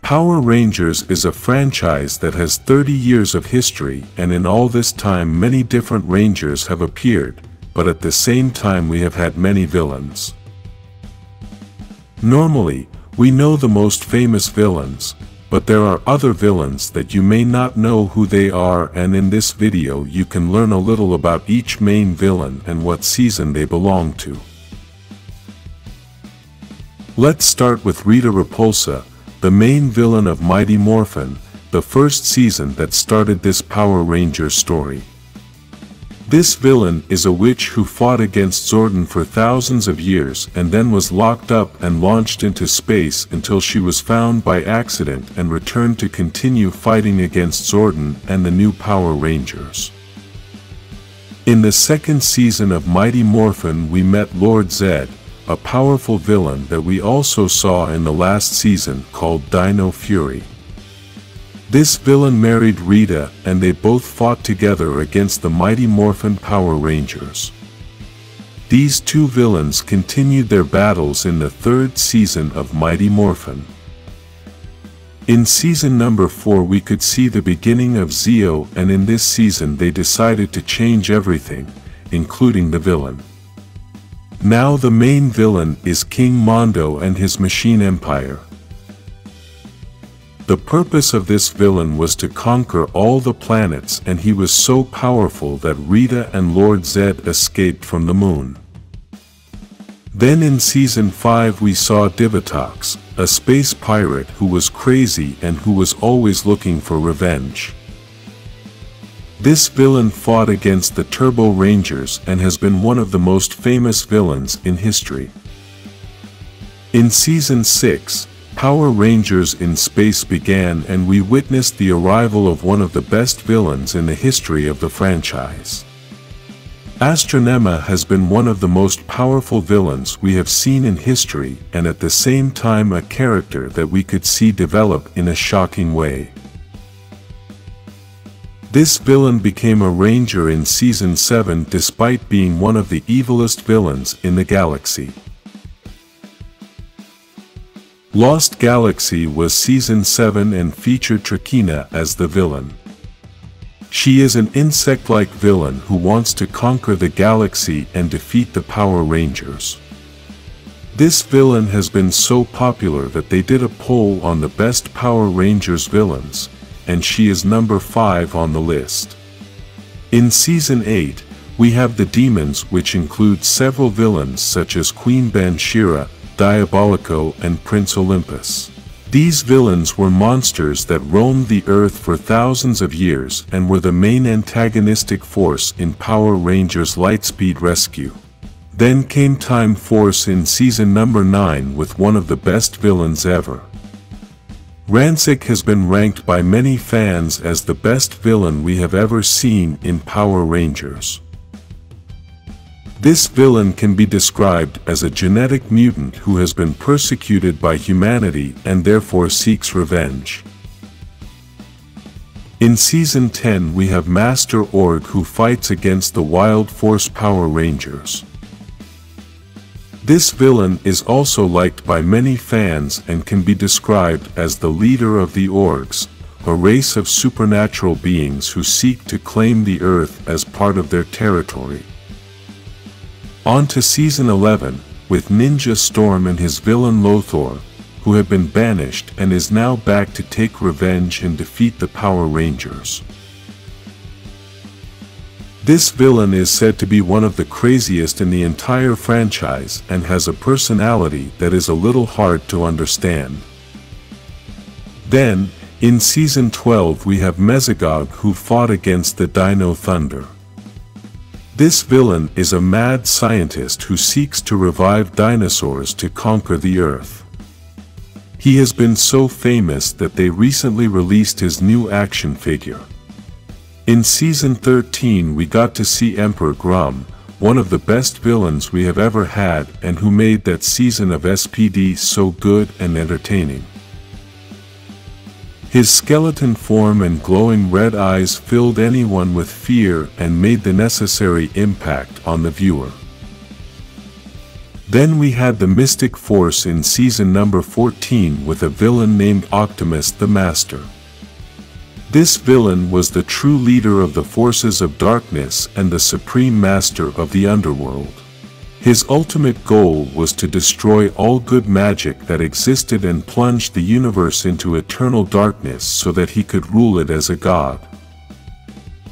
Power Rangers is a franchise that has 30 years of history, and in all this time many different Rangers have appeared, but at the same time we have had many villains. Normally, we know the most famous villains, but there are other villains that you may not know who they are, and in this video you can learn a little about each main villain and what season they belong to. Let's start with Rita Repulsa, the main villain of Mighty Morphin, the first season that started this Power Rangers story. This villain is a witch who fought against Zordon for thousands of years and then was locked up and launched into space until she was found by accident and returned to continue fighting against Zordon and the new Power Rangers. In the second season of Mighty Morphin we met Lord Zedd, a powerful villain that we also saw in the last season called Dino Fury. This villain married Rita and they both fought together against the Mighty Morphin Power Rangers. These two villains continued their battles in the third season of Mighty Morphin. In season number 4 we could see the beginning of Zeo, and in this season they decided to change everything, including the villain. Now the main villain is King Mondo and his machine empire. The purpose of this villain was to conquer all the planets, and he was so powerful that Rita and Lord Zedd escaped from the moon. Then in season 5 we saw Divatox, a space pirate who was crazy and who was always looking for revenge. This villain fought against the Turbo Rangers and has been one of the most famous villains in history. In season 6, Power Rangers in Space began and we witnessed the arrival of one of the best villains in the history of the franchise. Astronema has been one of the most powerful villains we have seen in history, and at the same time a character that we could see develop in a shocking way. This villain became a Ranger in season 7 despite being one of the evilest villains in the galaxy. Lost Galaxy was season 7 and featured Trakina as the villain. She is an insect-like villain who wants to conquer the galaxy and defeat the Power Rangers. This villain has been so popular that they did a poll on the best Power Rangers villains, and she is number 5 on the list. In season 8, we have the demons, which include several villains such as Queen Bansheera, Diabolico and Prince Olympus. These villains were monsters that roamed the Earth for thousands of years and were the main antagonistic force in Power Rangers Lightspeed Rescue. Then came Time Force in season number 9 with one of the best villains ever. Ransik has been ranked by many fans as the best villain we have ever seen in Power Rangers. This villain can be described as a genetic mutant who has been persecuted by humanity and therefore seeks revenge. In season 10 we have Master Org, who fights against the Wild Force Power Rangers. This villain is also liked by many fans and can be described as the leader of the Orgs, a race of supernatural beings who seek to claim the Earth as part of their territory. On to season 11, with Ninja Storm and his villain Lothor, who have been banished and is now back to take revenge and defeat the Power Rangers. This villain is said to be one of the craziest in the entire franchise and has a personality that is a little hard to understand. Then, in season 12 we have Mesogog, who fought against the Dino Thunder. This villain is a mad scientist who seeks to revive dinosaurs to conquer the Earth. He has been so famous that they recently released his new action figure. In season 13 we got to see Emperor Grum, one of the best villains we have ever had and who made that season of SPD so good and entertaining. His skeleton form and glowing red eyes filled anyone with fear and made the necessary impact on the viewer. Then we had the Mystic Force in season number 14 with a villain named Optimus the Master. This villain was the true leader of the forces of darkness and the supreme master of the underworld. His ultimate goal was to destroy all good magic that existed and plunge the universe into eternal darkness so that he could rule it as a god.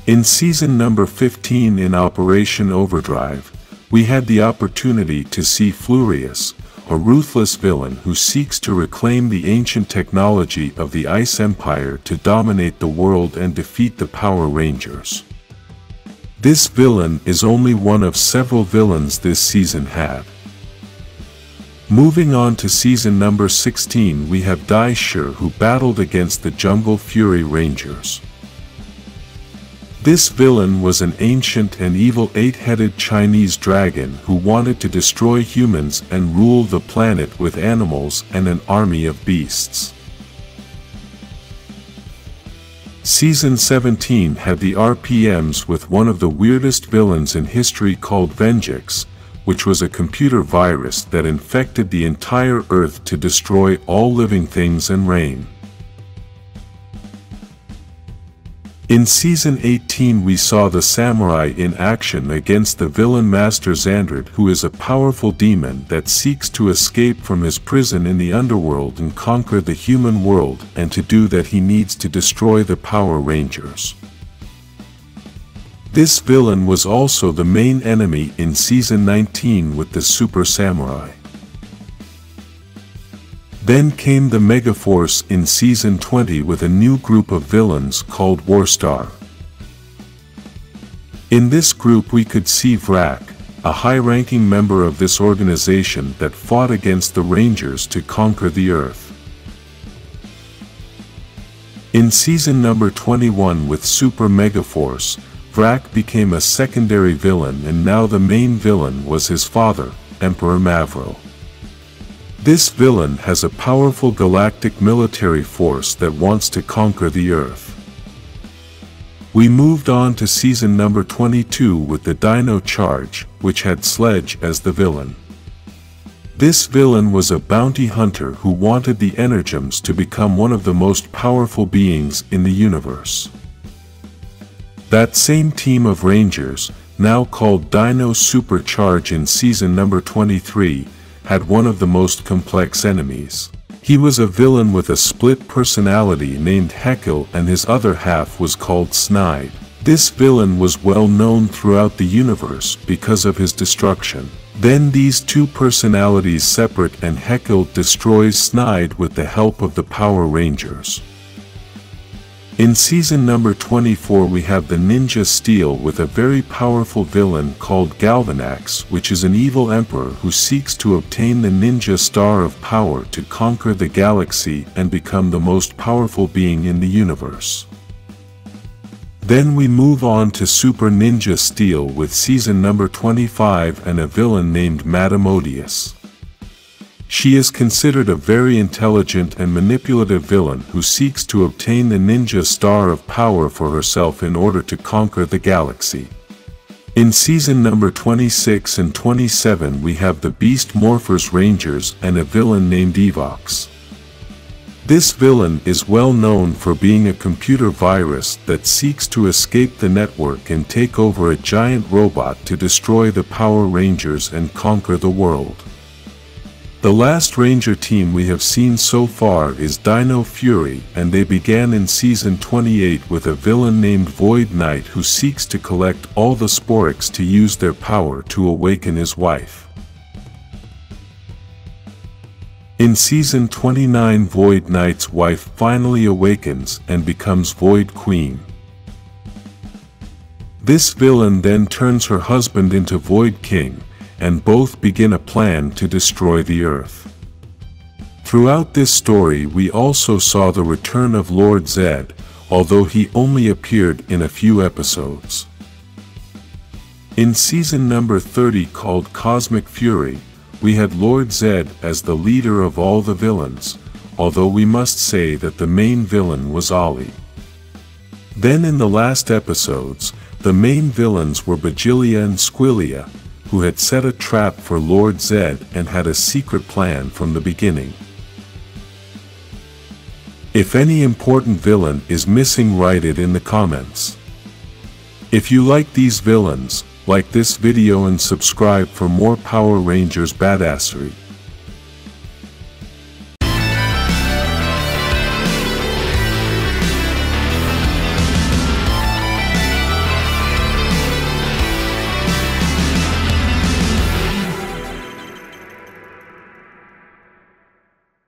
In season number 15 in Operation Overdrive, we had the opportunity to see Furious, a ruthless villain who seeks to reclaim the ancient technology of the Ice Empire to dominate the world and defeat the Power Rangers. This villain is only one of several villains this season had. Moving on to season number 16, we have Dai Shi, who battled against the Jungle Fury Rangers. This villain was an ancient and evil 8-headed Chinese dragon who wanted to destroy humans and rule the planet with animals and an army of beasts. Season 17 had the RPMs with one of the weirdest villains in history called Vengeance, which was a computer virus that infected the entire Earth to destroy all living things and rain. In season 18 we saw the samurai in action against the villain Master Xandred, who is a powerful demon that seeks to escape from his prison in the underworld and conquer the human world, and to do that he needs to destroy the Power Rangers. This villain was also the main enemy in season 19 with the Super Samurai. Then came the Megaforce in season 20 with a new group of villains called Warstar. In this group we could see Vrak, a high-ranking member of this organization that fought against the Rangers to conquer the Earth. In season number 21 with Super Megaforce, Vrak became a secondary villain, and now the main villain was his father, Emperor Mavro. This villain has a powerful galactic military force that wants to conquer the Earth. We moved on to season number 22 with the Dino Charge, which had Sledge as the villain. This villain was a bounty hunter who wanted the Energems to become one of the most powerful beings in the universe. That same team of Rangers, now called Dino Supercharge in season number 23, had one of the most complex enemies. He was a villain with a split personality named Heckle, and his other half was called Snide. This villain was well known throughout the universe because of his destruction. Then these two personalities separate, and Heckle destroys Snide with the help of the Power Rangers. In season number 24 we have the Ninja Steel with a very powerful villain called Galvanax, which is an evil emperor who seeks to obtain the Ninja Star of Power to conquer the galaxy and become the most powerful being in the universe. Then we move on to Super Ninja Steel with season number 25 and a villain named Madame Odious. She is considered a very intelligent and manipulative villain who seeks to obtain the Ninja Star of Power for herself in order to conquer the galaxy. In season number 26 and 27 we have the Beast Morphers Rangers and a villain named Evox. This villain is well known for being a computer virus that seeks to escape the network and take over a giant robot to destroy the Power Rangers and conquer the world. The last Ranger team we have seen so far is Dino Fury, and they began in season 28 with a villain named Void Knight who seeks to collect all the Sporix to use their power to awaken his wife. In season 29 Void Knight's wife finally awakens and becomes Void Queen. This villain then turns her husband into Void King, and both begin a plan to destroy the Earth. Throughout this story we also saw the return of Lord Zedd, although he only appeared in a few episodes. In season number 30 called Cosmic Fury, we had Lord Zedd as the leader of all the villains, although we must say that the main villain was Ollie. Then in the last episodes, the main villains were Bajilia and Squillia, who had set a trap for Lord Zed and had a secret plan from the beginning. If any important villain is missing, write it in the comments. If you like these villains, like this video and subscribe for more Power Rangers badassery.